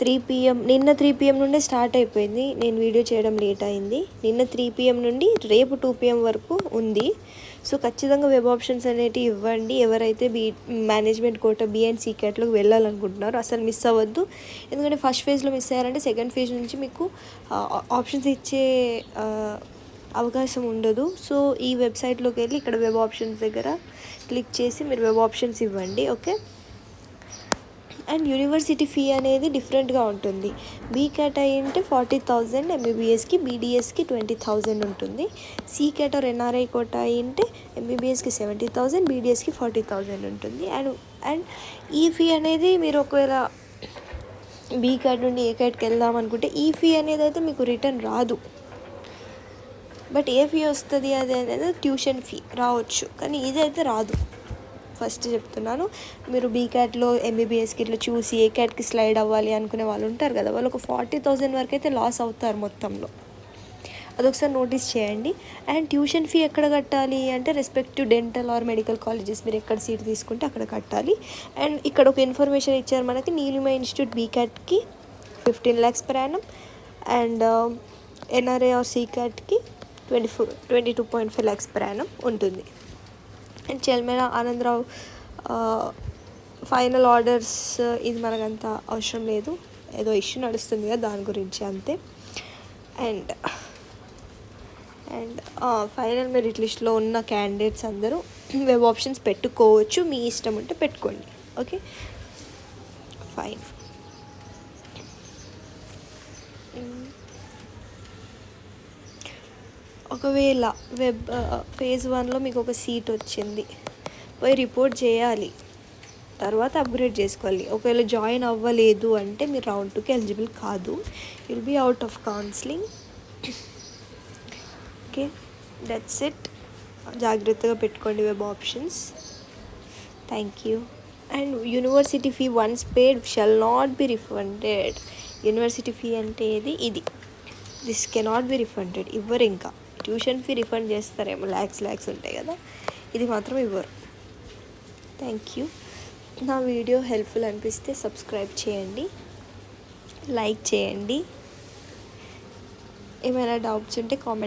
3 PM నిన్న 3 PM నుండే start అయిపోయింది. నేను వీడియో చేయడం లేట్ అయింది. నిన్న 3 PM నుండి రేపు 2 PM వరకు ఉంది. సో ఖచ్చితంగా వెబ్ ఆప్షన్స్ అనేటివి ఇవ్వండి. ఎవరైతే management quota B and C క్యాట్లోకి వెళ్ళాలనుకుంటున్నారో అసలు మిస్ అవ్వద్దు. ఎందుకంటే ఫస్ట్ ఫేజ్లో మిస్ అయ్యారంటే సెకండ్ ఫేజ్ నుంచి మీకు ఆప్షన్స్ ఇచ్చే అవకాశం ఉండదు. సో ఈ వెబ్సైట్లోకి వెళ్ళి ఇక్కడ వెబ్ ఆప్షన్స్ దగ్గర క్లిక్ చేసి మీరు వెబ్ ఆప్షన్స్ ఇవ్వండి. ఓకే. అండ్ యూనివర్సిటీ ఫీ అనేది డిఫరెంట్గా ఉంటుంది. బీక్యాట్ అయ్యింటే 40,000, ఎంబీబీఎస్కి బీడీఎస్కి 20,000 ఉంటుంది. సీక్యాట్ ఆర్ ఎన్ఆర్ఐ కోటా అయ్యింటే ఎంబీబీఎస్కి 70,000, బీడీఎస్కి 40,000 ఉంటుంది. అండ్ ఈ ఫీ అనేది మీరు ఒకవేళ బీక్యాట్ నుండి ఏ క్యాట్కి వెళ్దాం అనుకుంటే ఈ ఫీ అనేది అయితే మీకు రిటర్న్ రాదు. బట్ ఏ ఫీ వస్తుంది అది అనేది ట్యూషన్ ఫీ రావచ్చు, కానీ ఇదైతే రాదు. ఫస్ట్ చెప్తున్నాను, మీరు బీక్యాట్లో ఎంబీబీఎస్కి ఇట్లా చూసి ఏ క్యాట్కి స్లైడ్ అవ్వాలి అనుకునే వాళ్ళు ఉంటారు కదా, వాళ్ళు ఒక 40,000 వరకు అయితే లాస్ అవుతారు మొత్తంలో. అదొకసారి నోటీస్ చేయండి. అండ్ ట్యూషన్ ఫీ ఎక్కడ కట్టాలి అంటే respective dental or medical colleges మీరు ఎక్కడ సీట్ తీసుకుంటే అక్కడ కట్టాలి. అండ్ ఇక్కడ ఒక ఇన్ఫర్మేషన్ ఇచ్చారు మనకి, నీలిమా ఇన్స్టిట్యూట్ బీక్యాట్కి 15 lakhs per annum and NRI or సీక్యాట్కి 22.5 lakhs per annum ఉంటుంది. And Chelmela Anandarao final orders ఇది మనకంత అవసరం లేదు, ఏదో ఇష్యూ నడుస్తుంది కదా దాని గురించి అంతే. అండ్ ఫైనల్ మెరిట్ లిస్ట్లో ఉన్న క్యాండిడేట్స్ అందరూ వెబ్ ఆప్షన్స్ పెట్టుకోవచ్చు, మీ ఇష్టం ఉంటే పెట్టుకోండి. Okay fine. ఒకవేళ ఫేజ్ 1లో మీకు ఒక సీట్ వచ్చింది, పోయి రిపోర్ట్ చేయాలి, తర్వాత అప్గ్రేడ్ చేసుకోవాలి. ఒకవేళ జాయిన్ అవ్వలేదు అంటే మీరు రౌండ్ 2కి ఎలిజిబుల్ కాదు, will be out of counselling. Okay that's it. జాగ్రత్తగా పెట్టుకోండి web options. Thank you. And university fee once paid shall not be refunded. University fee అంటే ఇది దిస్ కెనాట్ బి రిఫండెడ్. ఇవ్వరు. ఇంకా ట్యూషన్ ఫీ రిఫండ్ చేస్తారేమో, ల్యాక్స్ ఉంటాయి కదా, ఇది మాత్రం ఇవ్వరు. Thank you. నా వీడియో హెల్ప్ఫుల్ అనిపిస్తే సబ్స్క్రైబ్ చేయండి, లైక్ చేయండి. ఏమైనా డౌట్స్ ఉంటే కామెంట్